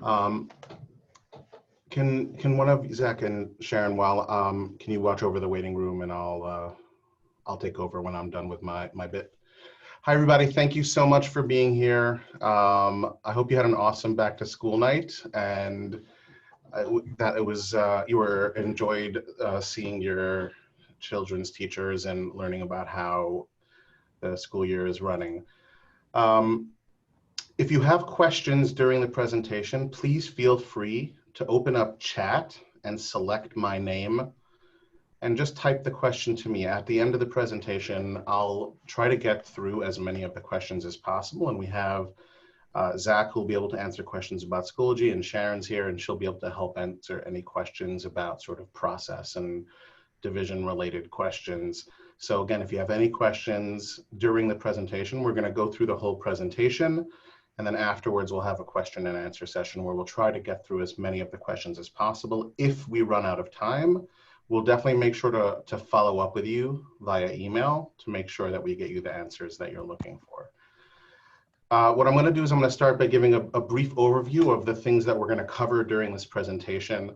Um, can one of Zach and Sharon, while can you watch over the waiting room, and I'll take over when I'm done with my bit. Hi everybody, thank you so much for being here. I hope you had an awesome back to school night, and that it was you were enjoyed seeing your children's teachers and learning about how the school year is running. If you have questions during the presentation, please feel free to open up chat and select my name and just type the question to me. At the end of the presentation, I'll try to get through as many of the questions as possible. And we have Zach, who'll be able to answer questions about Schoology, and Sharon's here, and she'll be able to help answer any questions about sort of process and division related questions. So again, if you have any questions during the presentation, we're going to go through the whole presentation. And then afterwards, we'll have a question and answer session where we'll try to get through as many of the questions as possible. If we run out of time, we'll definitely make sure to follow up with you via email to make sure that we get you the answers that you're looking for. What I'm going to do is I'm going to start by giving a brief overview of the things that we're going to cover during this presentation,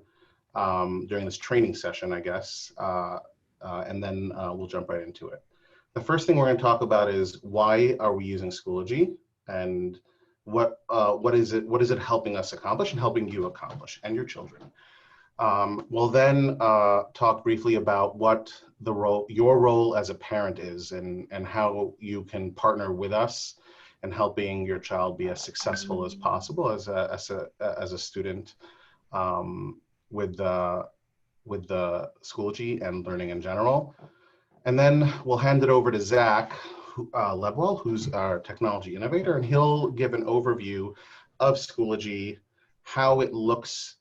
during this training session, I guess, and then we'll jump right into it. The first thing we're going to talk about is why are we using Schoology, and what is it helping us accomplish and helping you accomplish and your children. We'll then talk briefly about what your role as a parent is, and how you can partner with us in helping your child be as successful as possible as a student with the Schoology and learning in general. And then we'll hand it over to Zach Lebwell, who's our technology innovator, and he'll give an overview of Schoology, how it looks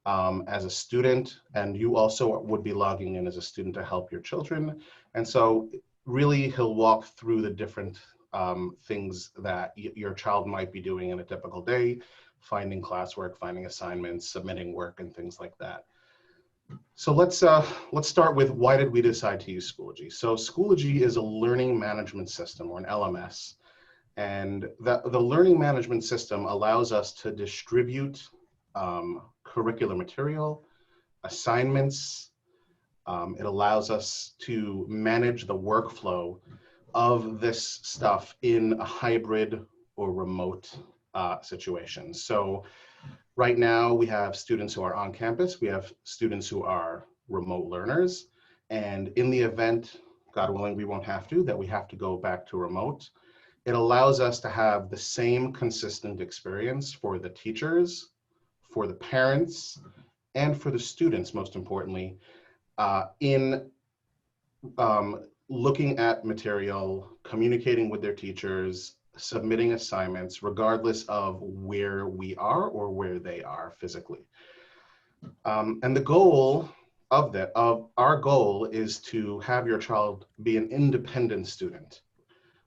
as a student, and you also would be logging in as a student to help your children. And so really he'll walk through the different things that your child might be doing in a typical day, finding classwork, finding assignments, submitting work, and things like that. So let's start with, why did we decide to use Schoology? So Schoology is a learning management system, or an LMS, and the learning management system allows us to distribute curricular material, assignments. It allows us to manage the workflow of this stuff in a hybrid or remote situation. So right now we have students who are on campus, we have students who are remote learners, and in the event, God willing, we won't have to, that we have to go back to remote, it allows us to have the same consistent experience for the teachers, for the parents, and for the students, most importantly, in looking at material, communicating with their teachers, submitting assignments, regardless of where we are or where they are physically. And the goal of our goal is to have your child be an independent student.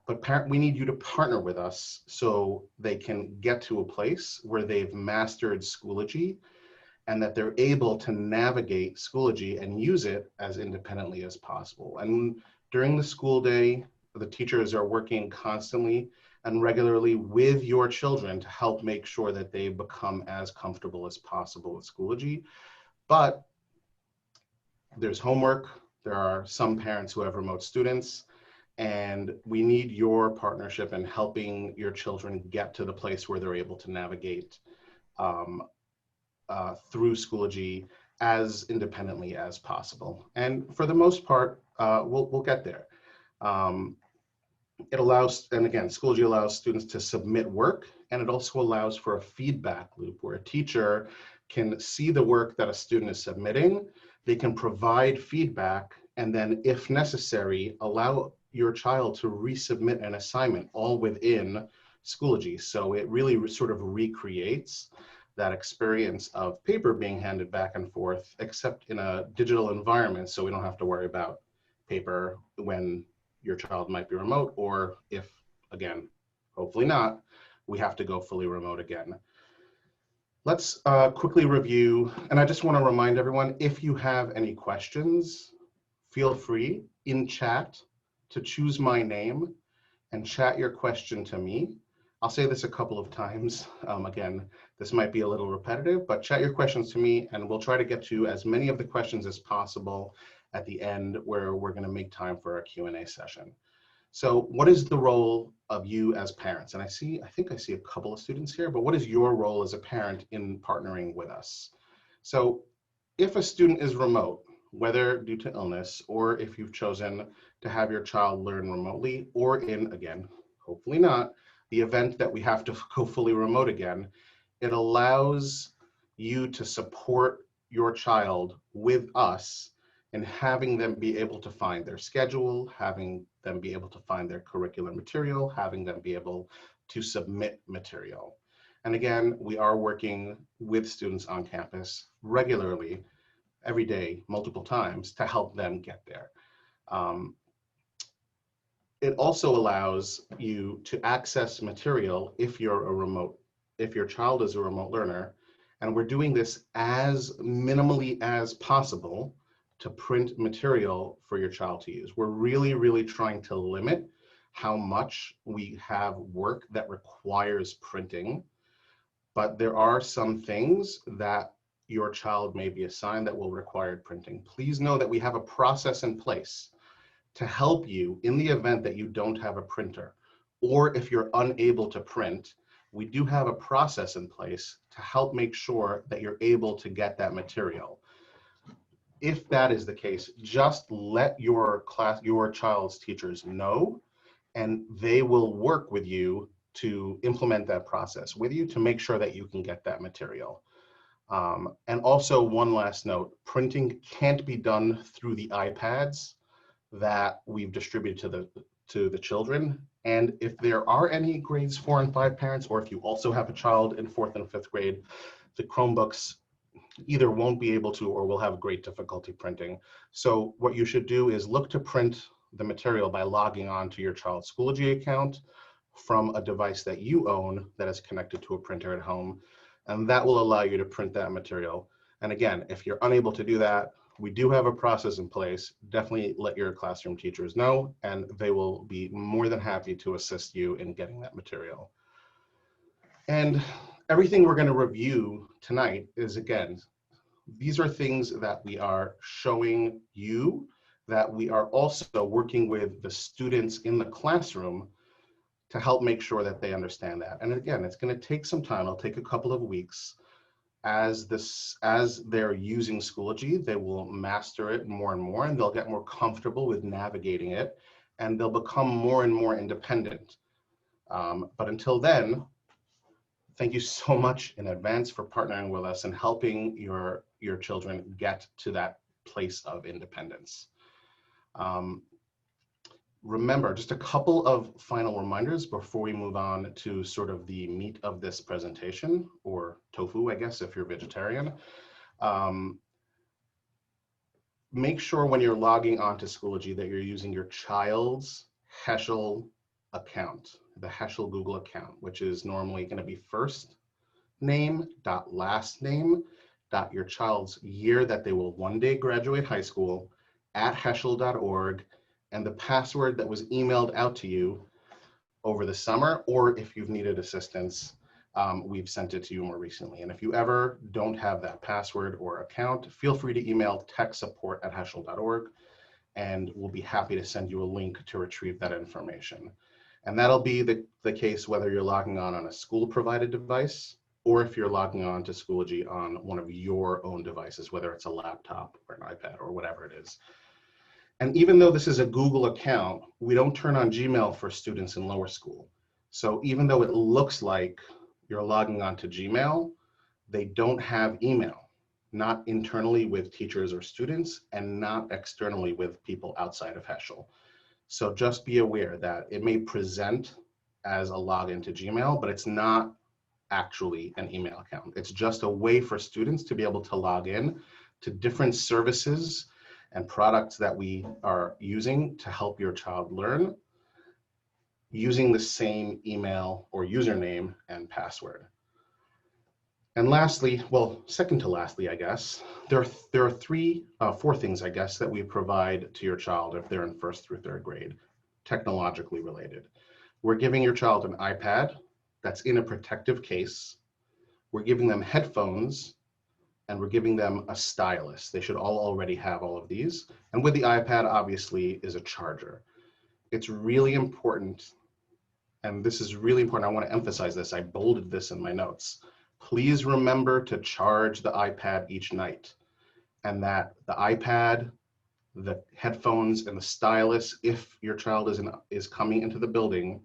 But we need you to partner with us so they can get to a place where they've mastered Schoology and that they're able to navigate Schoology and use it as independently as possible. And during the school day, the teachers are working constantly and regularly with your children to help make sure that they become as comfortable as possible with Schoology. But there's homework. There are some parents who have remote students, and we need your partnership in helping your children get to the place where they're able to navigate through Schoology as independently as possible. And for the most part, we'll get there. It allows, and again, Schoology allows students to submit work, and it also allows for a feedback loop where a teacher can see the work that a student is submitting, they can provide feedback, and then if necessary, allow your child to resubmit an assignment all within Schoology. So it really sort of recreates that experience of paper being handed back and forth, except in a digital environment, so we don't have to worry about paper when your child might be remote, or if, again, hopefully not, we have to go fully remote again. Let's quickly review, and I just want to remind everyone, if you have any questions, feel free in chat to choose my name and chat your question to me. I'll say this a couple of times. Again, this might be a little repetitive, but chat your questions to me and we'll try to get to as many of the questions as possible at the end where we're going to make time for a Q&A session. So what is the role of you as parents? And I think I see a couple of students here, but what is your role as a parent in partnering with us? So if a student is remote, whether due to illness or if you've chosen to have your child learn remotely or in, again, hopefully not, the event that we have to go fully remote again, it allows you to support your child with us in having them be able to find their schedule, having them be able to find their curricular material, having them be able to submit material. And again, we are working with students on campus regularly, every day, multiple times to help them get there. It also allows you to access material if your child is a remote learner, and we're doing this as minimally as possible to print material for your child to use. We're really trying to limit how much we have work that requires printing, but there are some things that your child may be assigned that will require printing. Please know that we have a process in place to help you in the event that you don't have a printer, or if you're unable to print, we do have a process in place to help make sure that you're able to get that material. If that is the case, just let your child's teachers know, and they will work with you to implement that process with you to make sure that you can get that material. And also one last note, printing can't be done through the iPads that we've distributed to the children. And if there are any grades 4 and 5 parents, or if you also have a child in 4th and 5th grade, the Chromebooks either won't be able to or will have great difficulty printing. So what you should do is look to print the material by logging on to your child's Schoology account from a device that you own that is connected to a printer at home. And that will allow you to print that material. And again, if you're unable to do that, we do have a process in place. Definitely let your classroom teachers know, and they will be more than happy to assist you in getting that material. And everything we're going to review tonight is, again, these are things that we are showing you, that we are also working with the students in the classroom to help make sure that they understand that. And again, it's going to take some time. It'll take a couple of weeks. As they're using Schoology, they will master it more and more, and they'll get more comfortable with navigating it, and they'll become more and more independent. But until then, thank you so much in advance for partnering with us and helping your children get to that place of independence. Remember, just a couple of final reminders before we move on to sort of the meat of this presentation, or tofu, I guess, if you're vegetarian. Make sure when you're logging onto Schoology that you're using your child's Heschel account, the Heschel Google account, which is normally going to be first name dot last name dot your child's year that they will one day graduate high school at heschel.org, and the password that was emailed out to you over the summer, or if you've needed assistance, we've sent it to you more recently. And if you ever don't have that password or account, feel free to email techsupport@heschel.org, and we'll be happy to send you a link to retrieve that information. And that'll be the case whether you're logging on a school-provided device, or if you're logging on to Schoology on one of your own devices, whether it's a laptop or an iPad or whatever it is. And even though this is a Google account, we don't turn on Gmail for students in lower school. So even though it looks like you're logging on to Gmail, they don't have email, not internally with teachers or students, and not externally with people outside of Heschel. So just be aware that it may present as a login to Gmail, but it's not actually an email account. It's just a way for students to be able to log in to different services and products that we are using to help your child learn using the same email or username and password. And lastly, well, second to lastly, I guess, there are four things, I guess, that we provide to your child if they're in 1st through 3rd grade, technologically related. We're giving your child an iPad that's in a protective case. We're giving them headphones, and we're giving them a stylus. They should all already have all of these. And with the iPad, obviously, is a charger. It's really important, and this is really important. I want to emphasize this. I bolded this in my notes. Please remember to charge the iPad each night, and that the iPad, the headphones, and the stylus, if your child is coming into the building,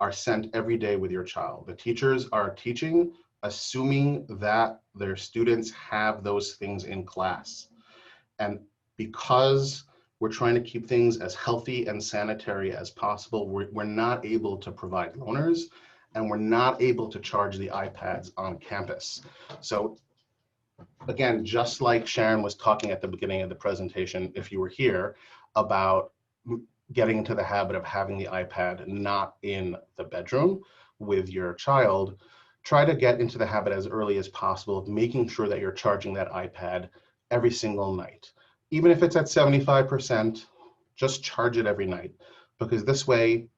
are sent every day with your child. The teachers are teaching, assuming that their students have those things in class. And because we're trying to keep things as healthy and sanitary as possible, we're not able to provide loaners, and we're not able to charge the iPads on campus. So again, just like Sharon was talking at the beginning of the presentation, if you were here, about getting into the habit of having the iPad not in the bedroom with your child, try to get into the habit as early as possible of making sure that you're charging that iPad every single night. Even if it's at 75%, just charge it every night, because this way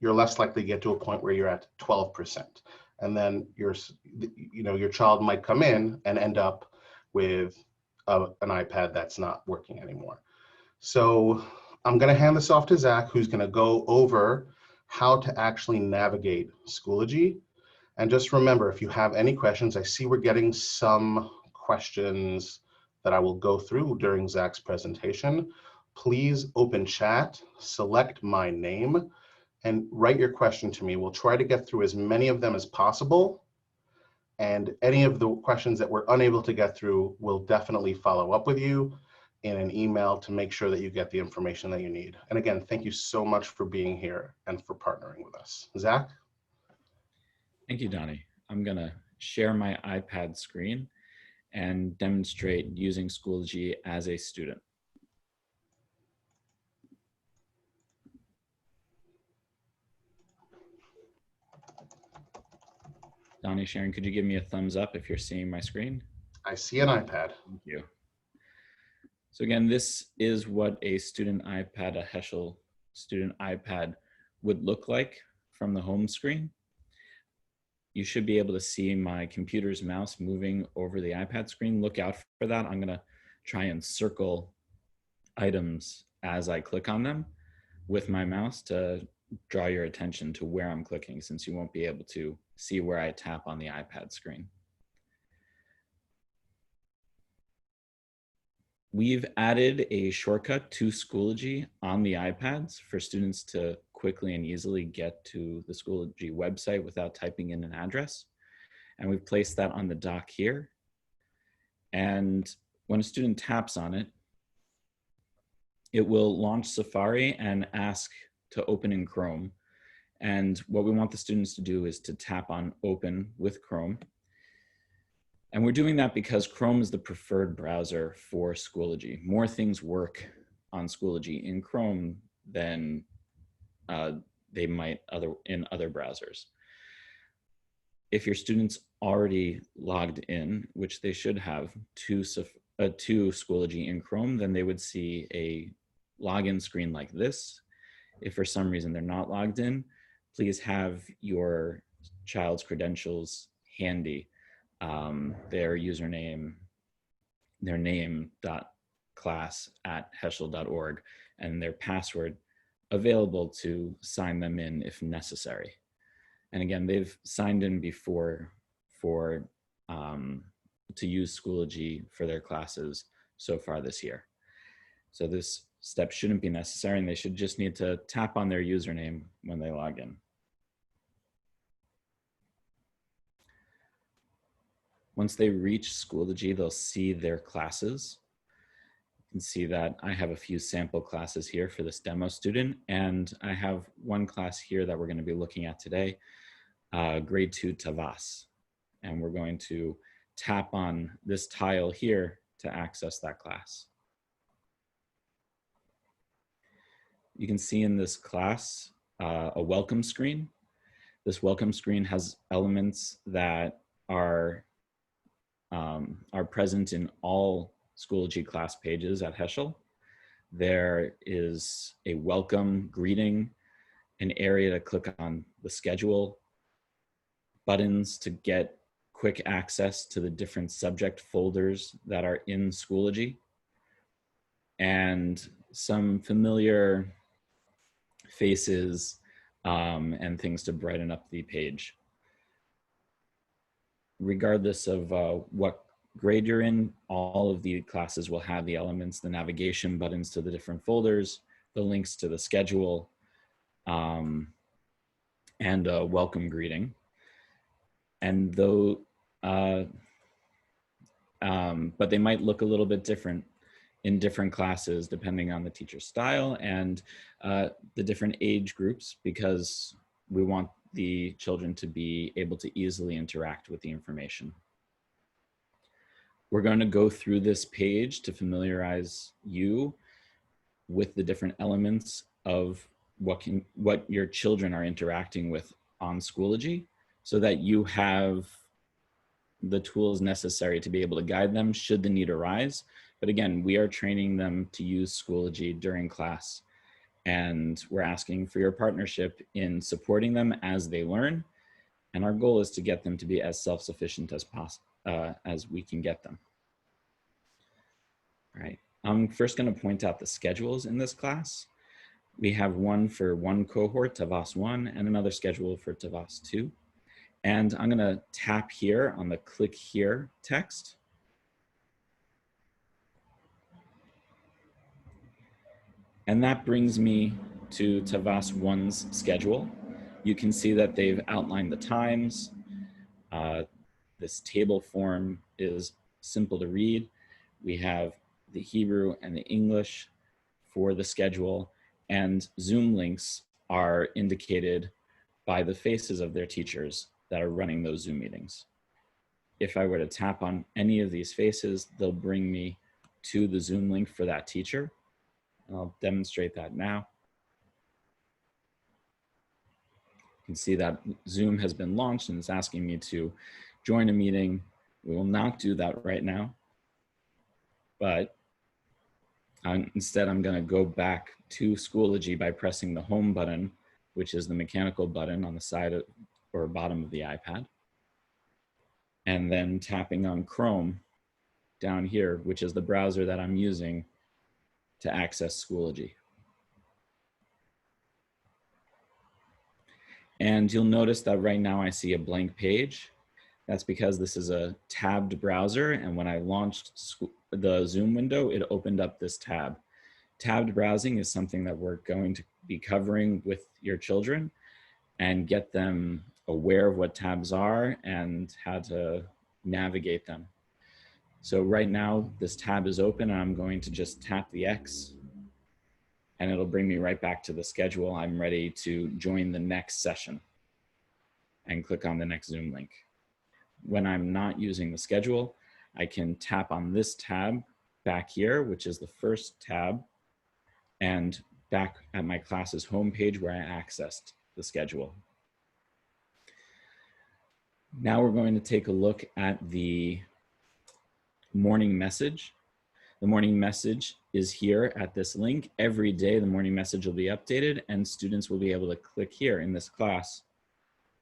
you're less likely to get to a point where you're at 12%. And then your child might come in and end up with an iPad that's not working anymore. So I'm going to hand this off to Zach, who's going to go over how to actually navigate Schoology. And just remember, if you have any questions, I see we're getting some questions that I will go through during Zach's presentation. Please open chat, select my name, and write your question to me. We'll try to get through as many of them as possible. And any of the questions that we're unable to get through, we'll definitely follow up with you in an email to make sure that you get the information that you need. And again, thank you so much for being here and for partnering with us. Zach? Thank you, Donnie. I'm gonna share my iPad screen and demonstrate using Schoology as a student. Donnie, Sharon, could you give me a thumbs up if you're seeing my screen? I see an iPad. Thank you. So again, this is what a student iPad, a Heschel student iPad would look like from the home screen. You should be able to see my computer's mouse moving over the iPad screen. Look out for that. I'm gonna try and circle items as I click on them with my mouse to draw your attention to where I'm clicking, since you won't be able to see where I tap on the iPad screen. We've added a shortcut to Schoology on the iPads for students to quickly and easily get to the Schoology website without typing in an address. And we've placed that on the dock here. And when a student taps on it, it will launch Safari and ask to open in Chrome. And what we want the students to do is to tap on open with Chrome. And we're doing that because Chrome is the preferred browser for Schoology. More things work on Schoology in Chrome than they might in other browsers. If your student's already logged in, which they should have, to Schoology in Chrome, then they would see a login screen like this. If for some reason they're not logged in, please have your child's credentials handy. Their username, their name.class@heschel.org, and their password available to sign them in if necessary. And again, they've signed in before to use Schoology for their classes so far this year. So this step shouldn't be necessary, and they should just need to tap on their username when they log in. Once they reach Schoology, they'll see their classes. You can see that I have a few sample classes here for this demo student, and I have one class here that we're going to be looking at today, grade 2 Tavas. And we're going to tap on this tile here to access that class. You can see in this class a welcome screen. This welcome screen has elements that are present in all Schoology class pages at Heschel. There is a welcome greeting, an area to click on the schedule, buttons to get quick access to the different subject folders that are in Schoology, and some familiar faces and things to brighten up the page. Regardless of what grade you're in, all of the classes will have the elements, the navigation buttons to the different folders, the links to the schedule, and a welcome greeting. And though, but they might look a little bit different in different classes depending on the teacher's style and the different age groups, because we want the children to be able to easily interact with the information. We're going to go through this page to familiarize you with the different elements of what your children are interacting with on Schoology, so that you have the tools necessary to be able to guide them should the need arise. But again, we are training them to use Schoology during class, and we're asking for your partnership in supporting them as they learn. And our goal is to get them to be as self-sufficient as possible, as we can get them. All right, I'm first going to point out the schedules in this class. We have one for one cohort, Tavas 1, and another schedule for Tavas 2. And I'm going to tap here on the click here text. And that brings me to Tavas 1's schedule. You can see that they've outlined the times. This table form is simple to read. We have the Hebrew and the English for the schedule, and Zoom links are indicated by the faces of their teachers that are running those Zoom meetings. If I were to tap on any of these faces, they'll bring me to the Zoom link for that teacher. I'll demonstrate that now. You can see that Zoom has been launched and it's asking me to join a meeting. We will not do that right now, but instead I'm going to go back to Schoology by pressing the home button, which is the mechanical button on the side of, or bottom of the iPad, and then tapping on Chrome down here, which is the browser that I'm using to access Schoology. And you'll notice that right now I see a blank page. That's because this is a tabbed browser, and when I launched the Zoom window, it opened up this tab. Tabbed browsing is something that we're going to be covering with your children and get them aware of what tabs are and how to navigate them. So right now, this tab is open, and I'm going to just tap the X, and it'll bring me right back to the schedule. I'm ready to join the next session and click on the next Zoom link. When I'm not using the schedule, I can tap on this tab back here, which is the first tab, and back at my class's homepage where I accessed the schedule. Now we're going to take a look at the morning message. The morning message is here at this link. Every day the morning message will be updated, and students will be able to click here in this class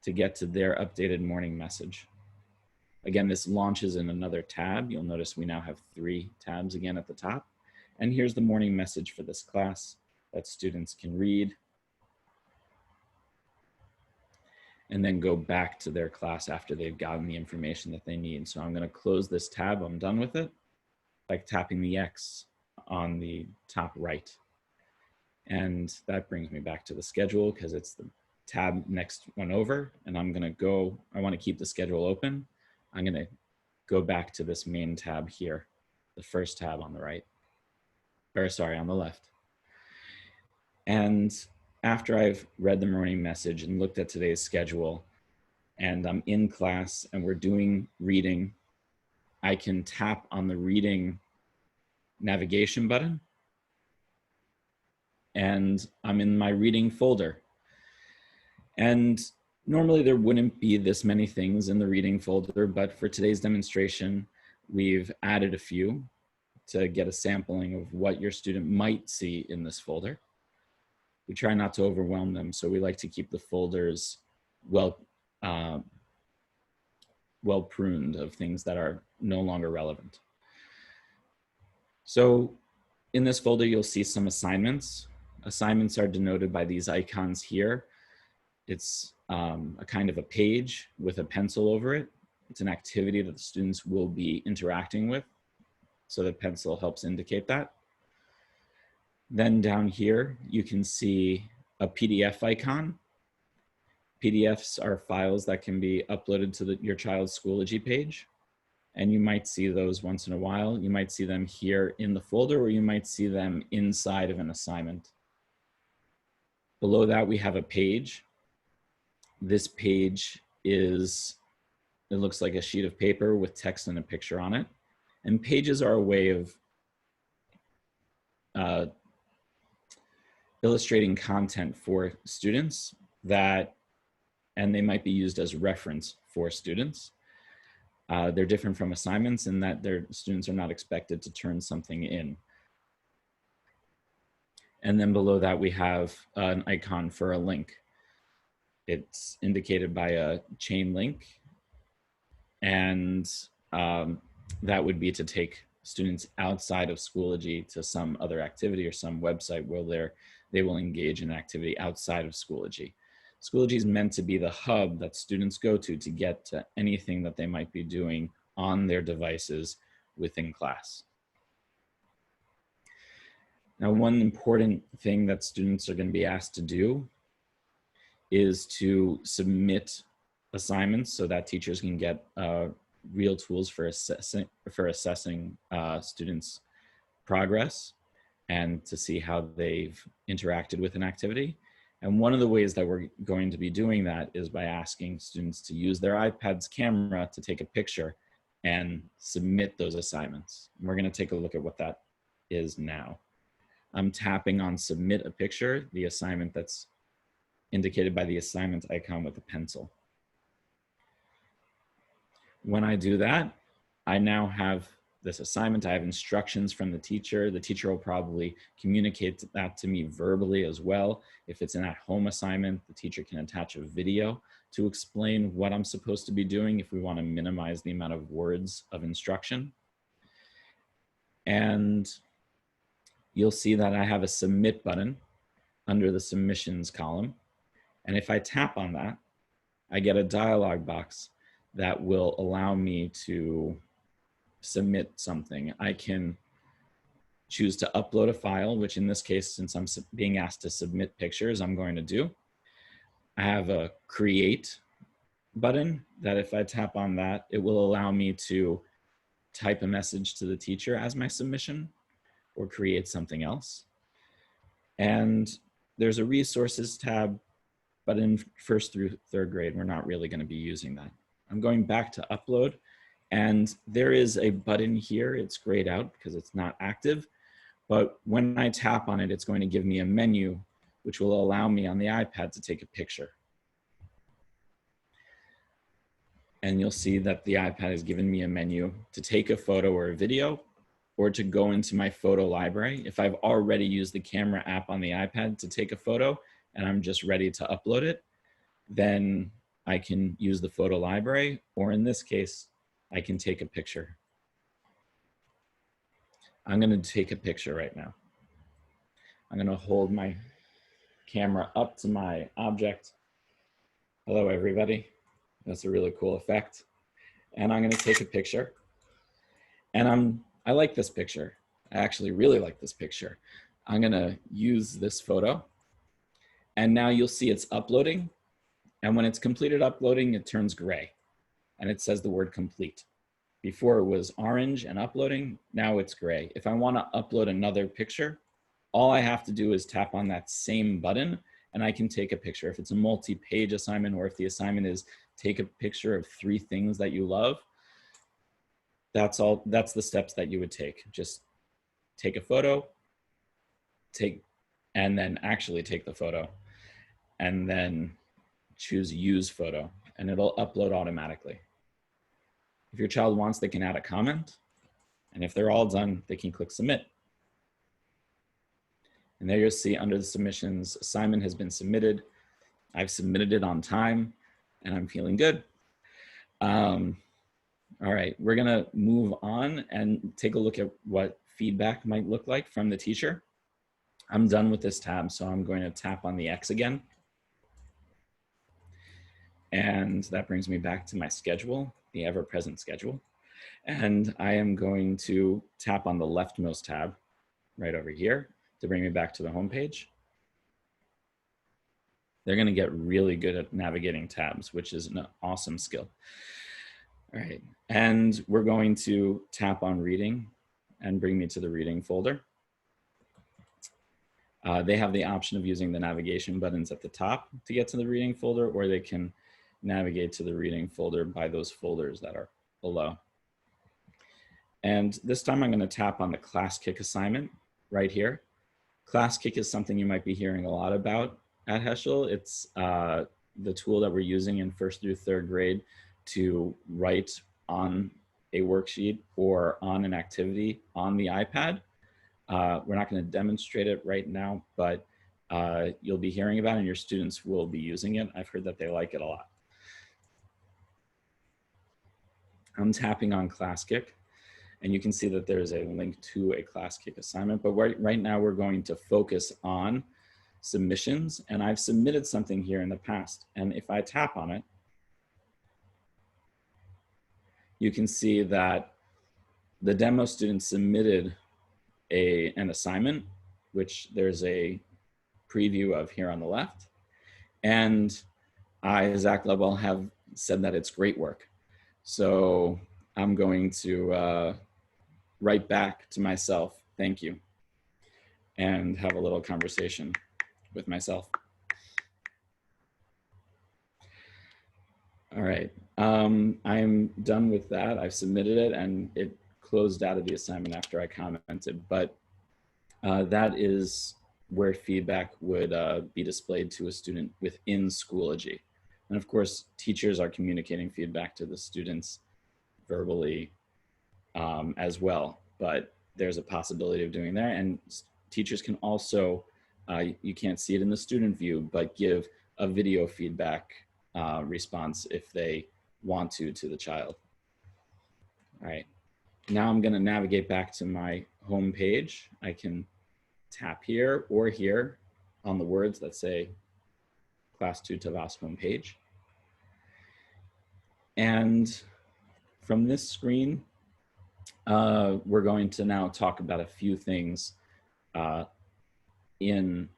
to get to their updated morning message. Again, this launches in another tab. You'll notice we now have 3 tabs again at the top. And here's the morning message for this class that students can read and then go back to their class after they've gotten the information that they need. So I'm going to close this tab. I'm done with it, by tapping the X on the top right. And that brings me back to the schedule because it's the tab next one over. And I'm going to go, I want to keep the schedule open. I'm going to go back to this main tab here, the first tab on the right, or sorry, on the left. And after I've read the morning message and looked at today's schedule, and I'm in class and we're doing reading, I can tap on the reading navigation button, and I'm in my reading folder. And normally there wouldn't be this many things in the reading folder, but for today's demonstration, we've added a few to get a sampling of what your student might see in this folder. We try not to overwhelm them, so we like to keep the folders well well pruned of things that are no longer relevant. So in this folder, you'll see some assignments. Assignments are denoted by these icons here. It's a kind of a page with a pencil over it. It's an activity that the students will be interacting with. So the pencil helps indicate that. Then down here, you can see a PDF icon. PDFs are files that can be uploaded to your child's Schoology page. And you might see those once in a while. You might see them here in the folder, or you might see them inside of an assignment. Below that, we have a page. This page it looks like a sheet of paper with text and a picture on it. And pages are a way of illustrating content for students and they might be used as reference for students. They're different from assignments in that their students are not expected to turn something in. And then below that, we have an icon for a link. It's indicated by a chain link. And that would be to take students outside of Schoology to some other activity or some website where they will engage in an activity outside of Schoology. Schoology is meant to be the hub that students go to get to anything that they might be doing on their devices within class. Now, one important thing that students are going to be asked to do is to submit assignments so that teachers can get real tools for assessing students' progress and to see how they've interacted with an activity. And one of the ways that we're going to be doing that is by asking students to use their iPad's camera to take a picture and submit those assignments. And we're going to take a look at what that is now. I'm tapping on submit a picture, the assignment that's indicated by the assignment icon with a pencil. When I do that, I now have this assignment. I have instructions from the teacher. The teacher will probably communicate that to me verbally as well. If it's an at-home assignment, the teacher can attach a video to explain what I'm supposed to be doing if we want to minimize the amount of words of instruction. And you'll see that I have a submit button under the submissions column. And if I tap on that, I get a dialog box that will allow me to submit something. I can choose to upload a file, which in this case, since I'm being asked to submit pictures, I'm going to do. I have a create button that if I tap on that, it will allow me to type a message to the teacher as my submission or create something else. And there's a resources tab, but in first through third grade, we're not really going to be using that. I'm going back to upload. And there is a button here. It's grayed out because it's not active. But when I tap on it, it's going to give me a menu, which will allow me on the iPad to take a picture. And you'll see that the iPad has given me a menu to take a photo or a video, or to go into my photo library. If I've already used the camera app on the iPad to take a photo and I'm just ready to upload it, then I can use the photo library, or in this case, I can take a picture. I'm going to take a picture right now. I'm going to hold my camera up to my object. Hello, everybody. That's a really cool effect. And I'm going to take a picture. And I like this picture. I actually really like this picture. I'm going to use this photo. And now you'll see it's uploading. And when it's completed uploading, it turns gray. And it says the word complete. Before it was orange and uploading, now it's gray. If I want to upload another picture, all I have to do is tap on that same button and I can take a picture. If it's a multi-page assignment, or if the assignment is take a picture of 3 things that you love, that's the steps that you would take. Just take a photo, and then actually take the photo, and then choose use photo, and it'll upload automatically. If your child wants, they can add a comment. And if they're all done, they can click submit. And there you'll see under the submissions, assignment has been submitted. I've submitted it on time and I'm feeling good. All right, we're gonna move on and take a look at what feedback might look like from the teacher. I'm done with this tab, so I'm going to tap on the X again. And that brings me back to my schedule, the ever-present schedule. And I am going to tap on the leftmost tab right over here to bring me back to the home page. They're going to get really good at navigating tabs, which is an awesome skill. All right, and we're going to tap on reading and bring me to the reading folder. They have the option of using the navigation buttons at the top to get to the reading folder, or they can navigate to the reading folder by those folders that are below. And this time I'm going to tap on the Class Kick assignment right here. Class Kick is something you might be hearing a lot about at Heschel. It's the tool that we're using in 1st through 3rd grade to write on a worksheet or on an activity on the iPad. We're not going to demonstrate it right now, but you'll be hearing about it and your students will be using it. I've heard that they like it a lot. I'm tapping on Class Kick, and you can see that there's a link to a Class Kick assignment, but right now we're going to focus on submissions, and I've submitted something here in the past, and if I tap on it, you can see that the demo student submitted an assignment, which there's a preview of here on the left. And I, Zach Lovell, have said that it's great work. So I'm going to write back to myself, thank you, and have a little conversation with myself. All right, I'm done with that. I've submitted it and it closed out of the assignment after I commented, but that is where feedback would be displayed to a student within Schoology. And of course, teachers are communicating feedback to the students verbally as well, but there's a possibility of doing that. And teachers can also, you can't see it in the student view, but give a video feedback response if they want to the child. All right, now I'm gonna navigate back to my home page. I can tap here or here on the words that say Class 2 Tavas homepage. And from this screen, we're going to now talk about a few things in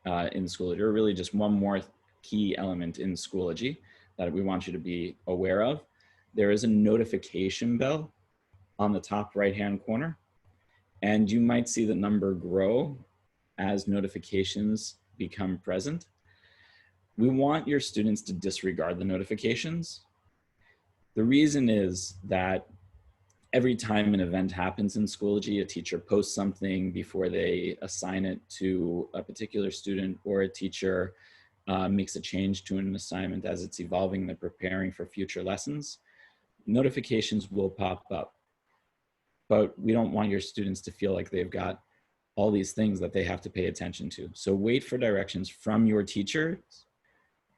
Schoology, or really just one more key element in Schoology that we want you to be aware of. There is a notification bell on the top right-hand corner, and you might see the number grow as notifications become present. We want your students to disregard the notifications. The reason is that every time an event happens in Schoology, a teacher posts something before they assign it to a particular student, or a teacher makes a change to an assignment as it's evolving, they're preparing for future lessons, notifications will pop up. But we don't want your students to feel like they've got all these things that they have to pay attention to. So wait for directions from your teachers,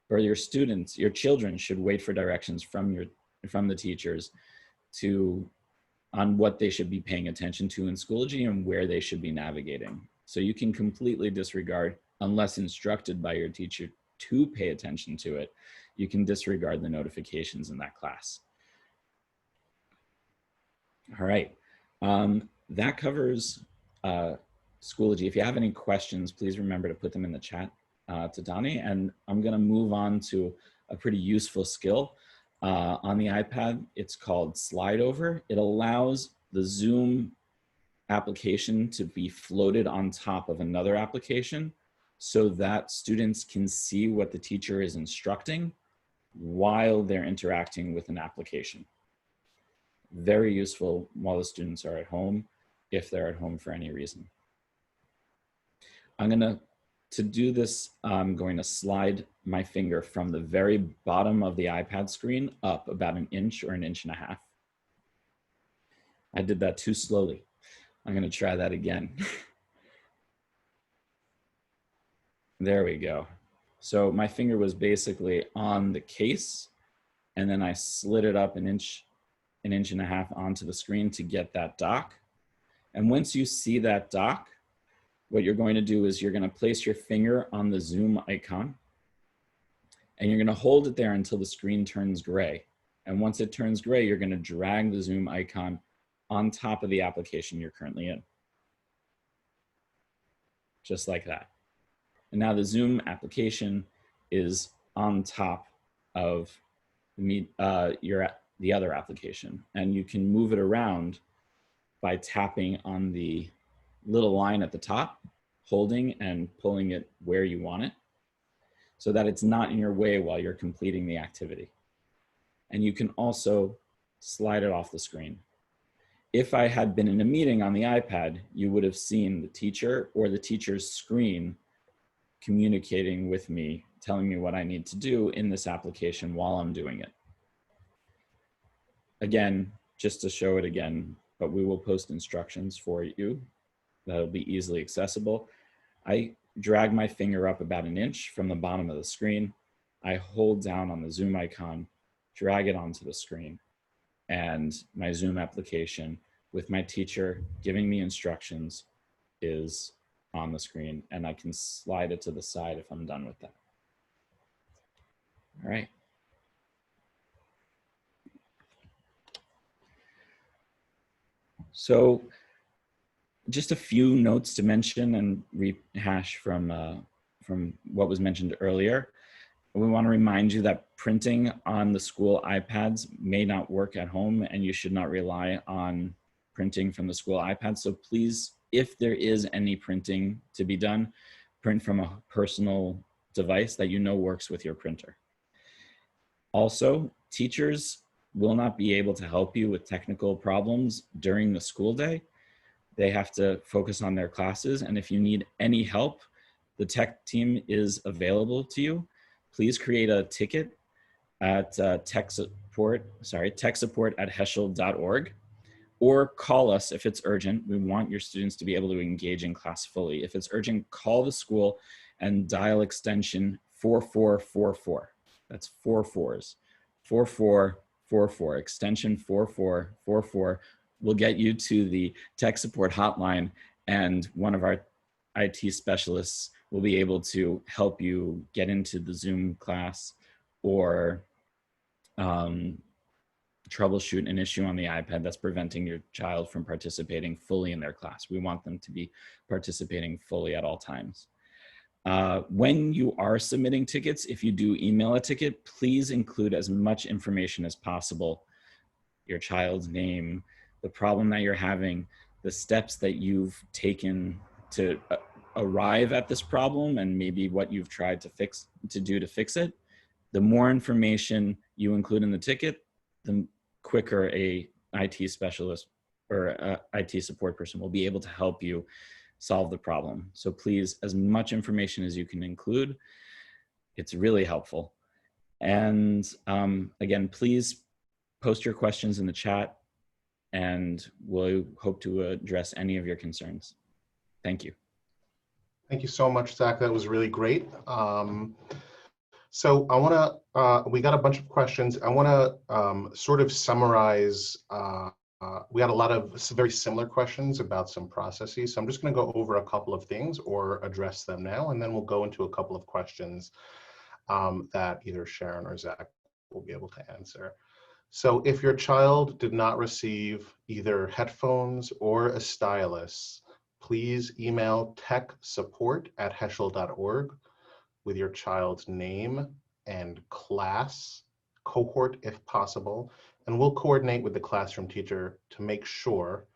or your students, your children should wait for directions from the teachers on what they should be paying attention to in Schoology and where they should be navigating. So you can completely disregard, unless instructed by your teacher to pay attention to it, you can disregard the notifications in that class. All right, that covers Schoology. If you have any questions, please remember to put them in the chat to Donnie, and I'm gonna move on to a pretty useful skill. On the iPad, it's called Slide Over. It allows the Zoom application to be floated on top of another application so that students can see what the teacher is instructing while they're interacting with an application. Very useful while the students are at home, if they're at home for any reason. To do this, I'm going to slide my finger from the very bottom of the iPad screen up about 1 inch or 1.5 inches. I did that too slowly. I'm going to try that again. There we go. So my finger was basically on the case and then I slid it up an inch and a half onto the screen to get that dock. And once you see that dock, what you're going to do is you're going to place your finger on the Zoom icon, and you're going to hold it there until the screen turns gray. And once it turns gray, you're going to drag the Zoom icon on top of the application you're currently in. Just like that. And now the Zoom application is on top of the other application. And you can move it around by tapping on the little line at the top, holding and pulling it where you want it, so that it's not in your way while you're completing the activity. And you can also slide it off the screen. If I had been in a meeting on the iPad, you would have seen the teacher or the teacher's screen communicating with me, telling me what I need to do in this application while I'm doing it. Again, just to show it again, but we will post instructions for you that'll be easily accessible. I drag my finger up about an inch from the bottom of the screen. I hold down on the Zoom icon, drag it onto the screen, and my Zoom application with my teacher giving me instructions is on the screen, and I can slide it to the side if I'm done with that. All right. So just a few notes to mention and rehash from what was mentioned earlier. We want to remind you that printing on the school iPads may not work at home, and you should not rely on printing from the school iPad. So please, if there is any printing to be done, print from a personal device that you know works with your printer. Also, teachers will not be able to help you with technical problems during the school day. They have to focus on their classes, and if you need any help, the tech team is available to you. Please create a ticket at techsupport@heschel.org, or call us if it's urgent. We want your students to be able to engage in class fully. If it's urgent, call the school and dial extension 4444. That's 4 4s. 4444, extension 4444 will get you to the tech support hotline, and one of our IT specialists will be able to help you get into the Zoom class or troubleshoot an issue on the iPad that's preventing your child from participating fully in their class. We want them to be participating fully at all times. When you are submitting tickets, if you do email a ticket, please include as much information as possible. Your child's name, the problem that you're having, the steps that you've taken to arrive at this problem, and maybe what you've tried to do to fix it. The more information you include in the ticket, the quicker a IT specialist or a IT support person will be able to help you solve the problem. So please, as much information as you can include, it's really helpful. And again, please post your questions in the chat, and we'll hope to address any of your concerns. Thank you. Thank you so much, Zach. That was really great. So I want to, we got a bunch of questions. I want to sort of summarize. We had a lot of very similar questions about some processes. So I'm just going to go over a couple of things or address them now, and then we'll go into a couple of questions that either Sharon or Zach will be able to answer. So if your child did not receive either headphones or a stylus, please email techsupport@heschel.org with your child's name and class, cohort if possible, and we'll coordinate with the classroom teacher to make sure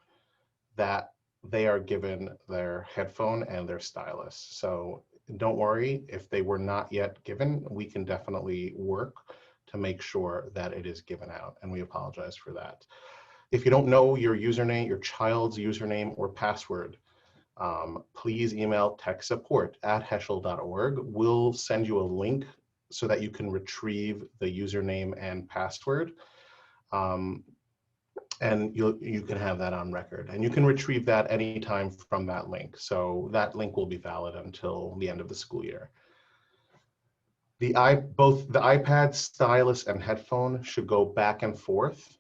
that they are given their headphone and their stylus. So don't worry, if they were not yet given, we can definitely work to make sure that it is given out, and we apologize for that. If you don't know your username, your child's username or password, please email techsupport@heschel.org. We'll send you a link so that you can retrieve the username and password, and you can have that on record. And you can retrieve that anytime from that link. So that link will be valid until the end of the school year. Both the iPad, stylus, and headphone should go back and forth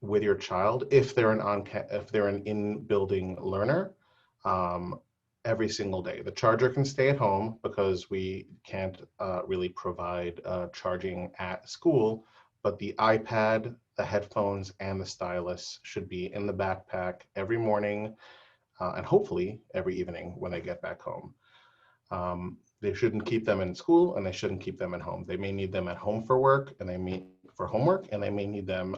with your child if they're an in-building learner, um, every single day. The charger can stay at home because we can't really provide charging at school, but the iPad, the headphones, and the stylus should be in the backpack every morning, and hopefully every evening when they get back home. They shouldn't keep them in school, and they shouldn't keep them at home. They may need them at home for work, and they may for homework, and they may need them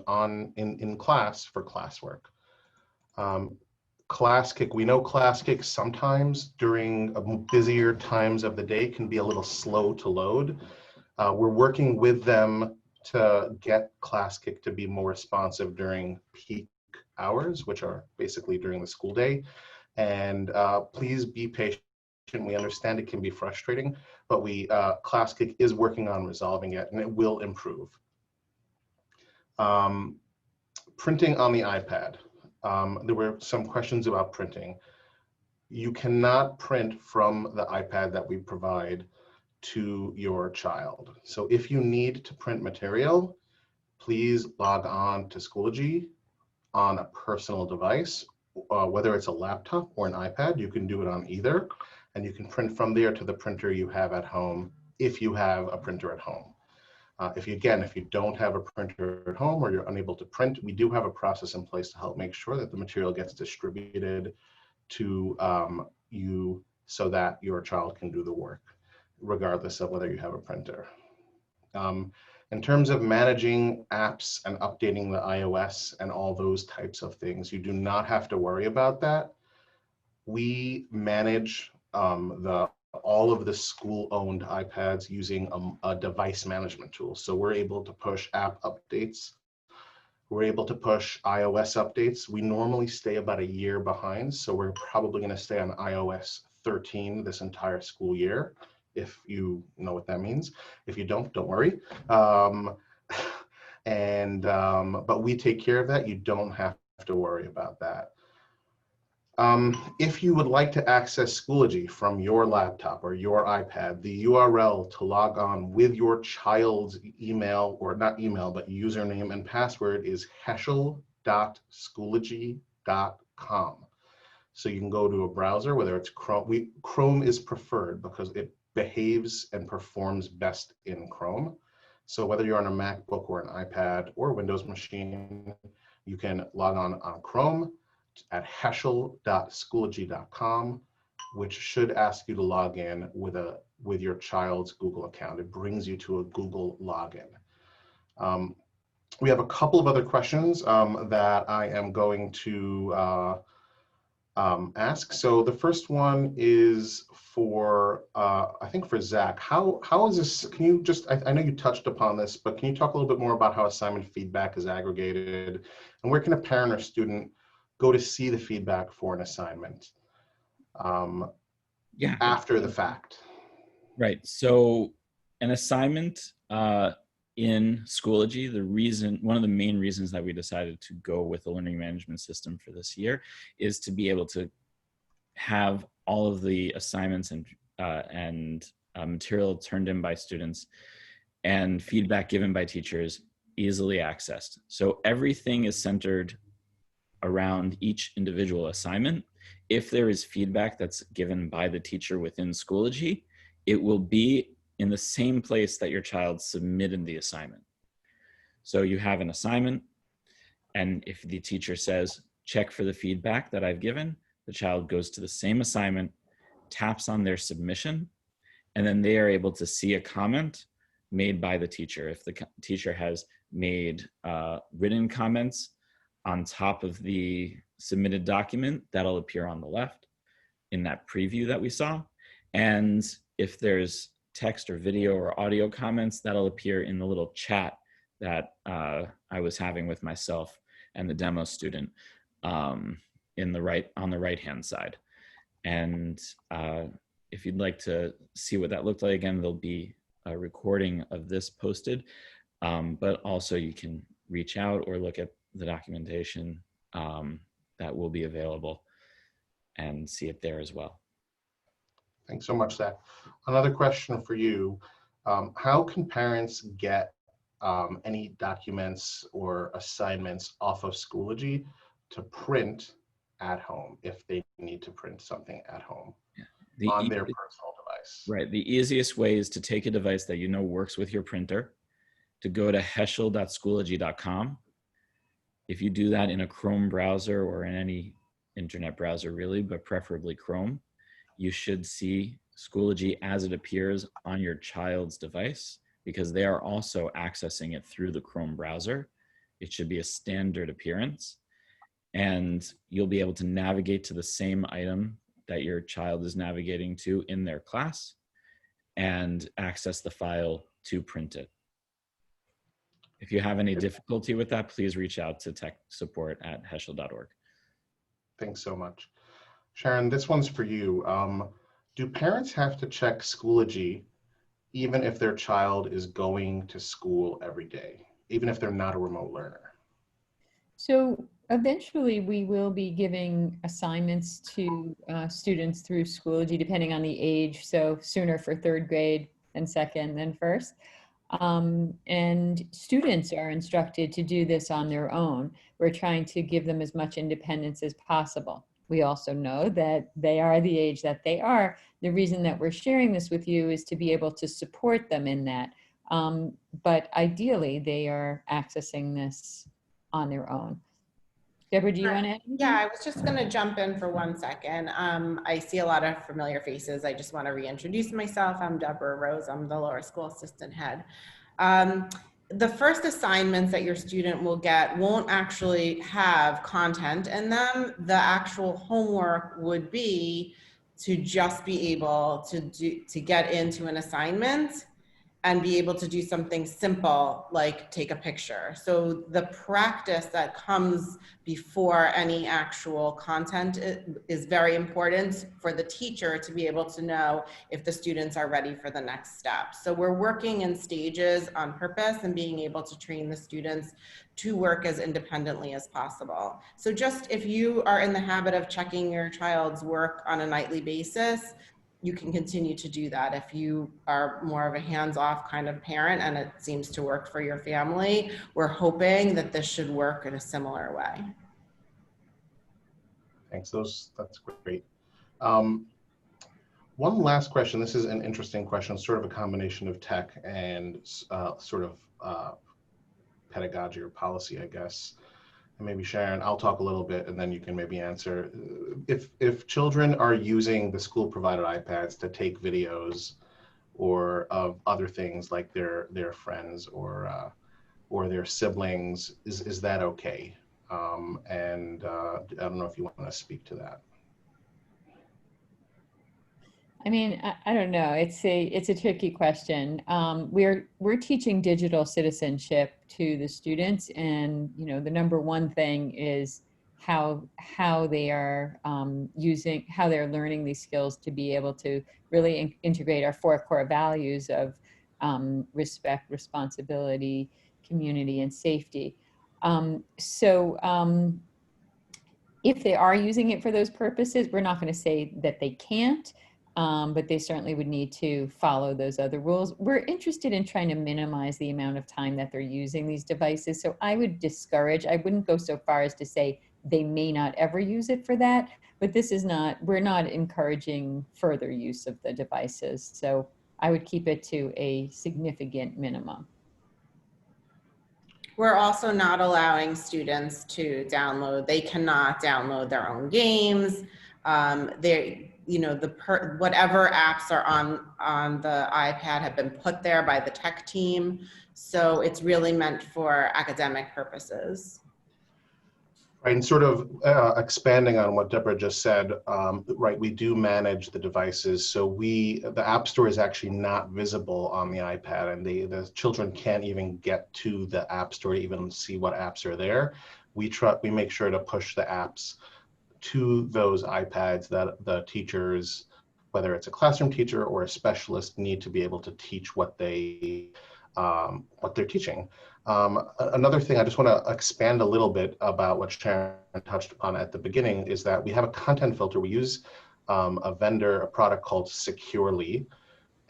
in class for classwork. ClassKick, we know ClassKick sometimes during busier times of the day can be a little slow to load. We're working with them to get ClassKick to be more responsive during peak hours, which are basically during the school day. And please be patient. We understand it can be frustrating, but ClassKick is working on resolving it, and it will improve. Printing on the iPad. There were some questions about printing. You cannot print from the iPad that we provide to your child. So if you need to print material, please log on to Schoology on a personal device, whether it's a laptop or an iPad. You can do it on either, and you can print from there to the printer you have at home if you have a printer at home. If you don't have a printer at home or you're unable to print, we do have a process in place to help make sure that the material gets distributed to you so that your child can do the work, regardless of whether you have a printer. In terms of managing apps and updating the iOS and all those types of things, you do not have to worry about that. We manage all of the school-owned iPads using a device management tool. So we're able to push app updates. We're able to push iOS updates. We normally stay about a year behind, so we're probably going to stay on iOS 13 this entire school year, if you know what that means. If you don't worry. But we take care of that. You don't have to worry about that. If you would like to access Schoology from your laptop or your iPad, the URL to log on with your child's email, or not email, but username and password is heschel.schoology.com. So you can go to a browser, whether it's Chrome. Chrome is preferred because it behaves and performs best in Chrome. So whether you're on a MacBook or an iPad or Windows machine, you can log on Chrome at heschel.schoology.com, which should ask you to log in with your child's Google account. It brings you to a Google login. We have a couple of other questions that I am going to ask. So the first one is for, I think for Zach. How is this, can you just, I know you touched upon this, but can you talk a little bit more about how assignment feedback is aggregated, and where can a parent or student go to see the feedback for an assignment after the fact? Right. So an assignment in Schoology, one of the main reasons that we decided to go with the learning management system for this year is to be able to have all of the assignments and material turned in by students and feedback given by teachers easily accessed. So everything is centered around each individual assignment. If there is feedback that's given by the teacher within Schoology, it will be in the same place that your child submitted the assignment. So you have an assignment, and if the teacher says, check for the feedback that I've given, the child goes to the same assignment, taps on their submission, and then they are able to see a comment made by the teacher. If the teacher has made written comments on top of the submitted document, that'll appear on the left in that preview that we saw. And if there's text or video or audio comments, that'll appear in the little chat that I was having with myself and the demo student on the right-hand side. And if you'd like to see what that looked like, again, there'll be a recording of this posted, but also you can reach out or look at the documentation that will be available and see it there as well. Thanks so much, Zach. Another question for you. How can parents get any documents or assignments off of Schoology to print at home if they need to print something at home The on their personal device? Right. The easiest way is to take a device that you know works with your printer, to go to heschel.schoology.com. If you do that in a Chrome browser or in any internet browser really, but preferably Chrome, you should see Schoology as it appears on your child's device, because they are also accessing it through the Chrome browser. It should be a standard appearance, and you'll be able to navigate to the same item that your child is navigating to in their class and access the file to print it. If you have any difficulty with that, please reach out to tech support at heschel.org. Thanks so much. Sharon, this one's for you. Do parents have to check Schoology even if their child is going to school every day, even if they're not a remote learner? So eventually we will be giving assignments to students through Schoology, depending on the age. So sooner for third grade than second than first. And students are instructed to do this on their own. We're trying to give them as much independence as possible. We also know that they are the age that they are. The reason that we're sharing this with you is to be able to support them in that. But ideally, they are accessing this on their own. Deborah, do you want to add anything? Yeah, I was just going to jump in for 1 second. I see a lot of familiar faces. I just want to reintroduce myself. I'm Deborah Rose. I'm the lower school assistant head. The first assignments that your student will get won't actually have content in them. The actual homework would be to just be able to get into an assignment and be able to do something simple like take a picture. So the practice that comes before any actual content is very important for the teacher to be able to know if the students are ready for the next step. So we're working in stages on purpose and being able to train the students to work as independently as possible. So just if you are in the habit of checking your child's work on a nightly basis, you can continue to do that. If you are more of a hands-off kind of parent and it seems to work for your family, we're hoping that this should work in a similar way. Thanks, that's great. One last question. This is an interesting question, sort of a combination of tech and sort of pedagogy or policy, I guess. And maybe Sharon, I'll talk a little bit and then you can maybe answer. If children are using the school provided iPads to take videos or of other things like their friends or their siblings, is that okay? And I don't know if you want to speak to that. I mean, I don't know. It's a tricky question. We're teaching digital citizenship to the students, and the number one thing is how they are how they're learning these skills to be able to really integrate our 4 core values of respect, responsibility, community, and safety. If they are using it for those purposes, we're not going to say that they can't. But they certainly would need to follow those other rules. We're interested in trying to minimize the amount of time that they're using these devices. So I would discourage, I wouldn't go so far as to say they may not ever use it for that, but we're not encouraging further use of the devices. So I would keep it to a significant minimum. We're also not allowing students to download. They cannot download their own games. Whatever apps are on the iPad have been put there by the tech team. So it's really meant for academic purposes. Right, and sort of expanding on what Deborah just said, right, we do manage the devices. So the App Store is actually not visible on the iPad, and the children can't even get to the App Store to even see what apps are there. We make sure to push the apps to those iPads that the teachers, whether it's a classroom teacher or a specialist, need to be able to teach what they're teaching. Another thing I just want to expand a little bit about what Sharon touched upon at the beginning is that we have a content filter. We use a product called Securely,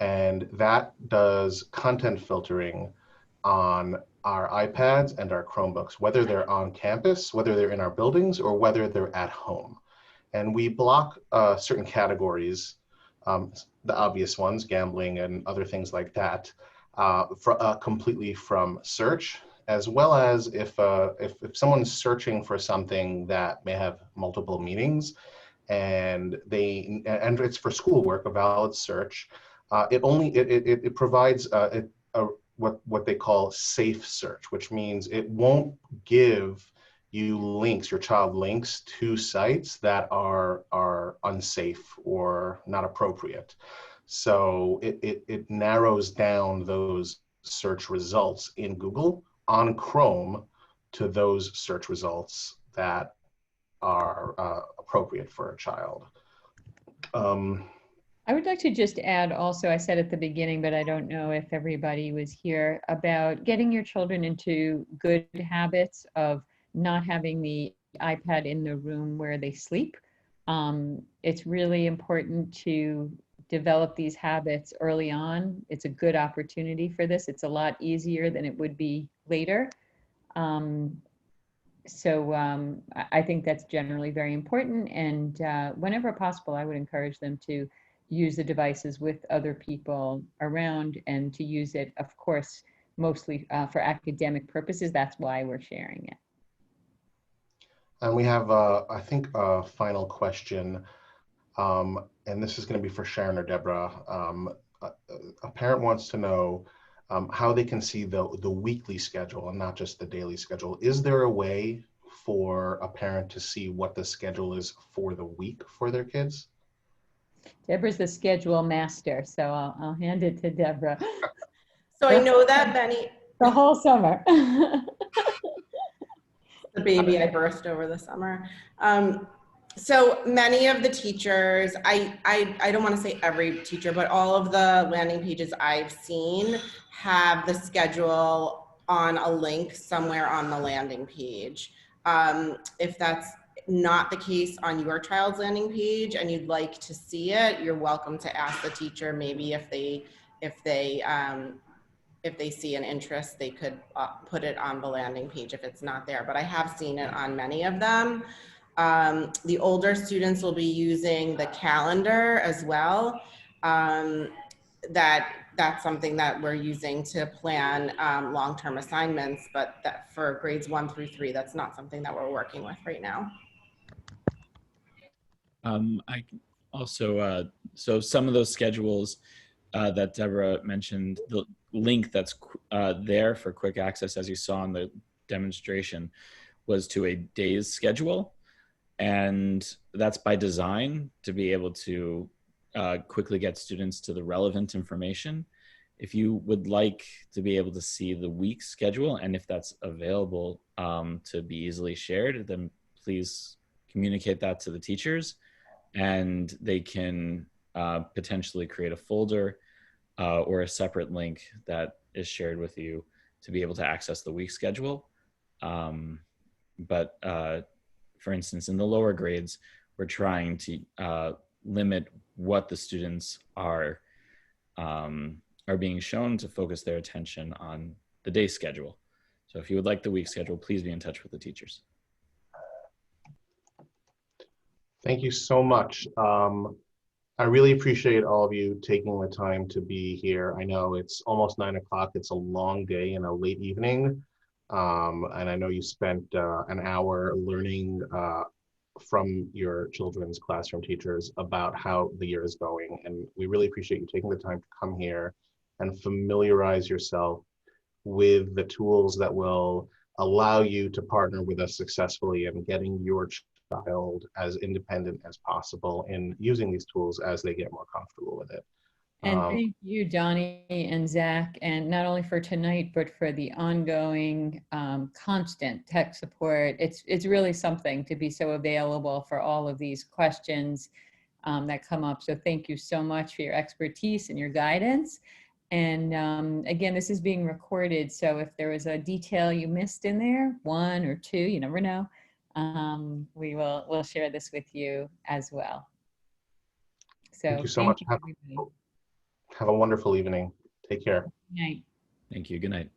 and that does content filtering on our iPads and our Chromebooks, whether they're on campus, whether they're in our buildings, or whether they're at home. And we block certain categories, the obvious ones, gambling and other things like that, completely from search, as well as if someone's searching for something that may have multiple meanings, and it's for schoolwork, a valid search, it provides what they call safe search, which means it won't give you links, your child links to sites that are unsafe or not appropriate. So it narrows down those search results in Google on Chrome to those search results that are appropriate for a child. I would like to just add also, I said at the beginning, but I don't know if everybody was here, about getting your children into good habits of not having the iPad in the room where they sleep. It's really important to develop these habits early on. It's a good opportunity for this. It's a lot easier than it would be later. I think that's generally very important. And whenever possible, I would encourage them to use the devices with other people around, and to use it, of course, mostly for academic purposes. That's why we're sharing it. And we have, I think, a final question, and this is going to be for Sharon or Deborah. A parent wants to know how they can see the weekly schedule and not just the daily schedule. Is there a way for a parent to see what the schedule is for the week for their kids? Deborah's the schedule master, so I'll hand it to Deborah. So I know that Benny, The whole summer. the baby I birthed over the summer. So many of the teachers, I don't want to say every teacher, but all of the landing pages I've seen have the schedule on a link somewhere on the landing page. If that's not the case on your child's landing page and you'd like to see it, you're welcome to ask the teacher, maybe if they see an interest, they could put it on the landing page if it's not there, but I have seen it on many of them. The older students will be using the calendar as well. That's something that we're using to plan long-term assignments, but that for grades 1 through 3, that's not something that we're working with right now. I also, so some of those schedules that Deborah mentioned, the link that's there for quick access, as you saw in the demonstration, was to a day's schedule. And that's by design to be able to quickly get students to the relevant information. If you would like to be able to see the week schedule, and if that's available to be easily shared, then please communicate that to the teachers, and they can potentially create a folder or a separate link that is shared with you to be able to access the week schedule. But for instance, in the lower grades, we're trying to limit what the students are being shown to focus their attention on the day schedule. So if you would like the week schedule, please be in touch with the teachers. Thank you so much. I really appreciate all of you taking the time to be here. I know it's almost 9 o'clock. It's a long day and a late evening. And I know you spent an hour learning from your children's classroom teachers about how the year is going. And we really appreciate you taking the time to come here and familiarize yourself with the tools that will allow you to partner with us successfully in getting your child as independent as possible in using these tools as they get more comfortable with it. And thank you, Donnie and Zach, and not only for tonight, but for the ongoing constant tech support. It's really something to be so available for all of these questions that come up. So thank you so much for your expertise and your guidance. And again, this is being recorded, so if there was a detail you missed in there, 1 or 2, you never know, we'll share this with you as well. So thank you so much. Everybody. Have a wonderful evening. Take care. Night. Thank you. Good night.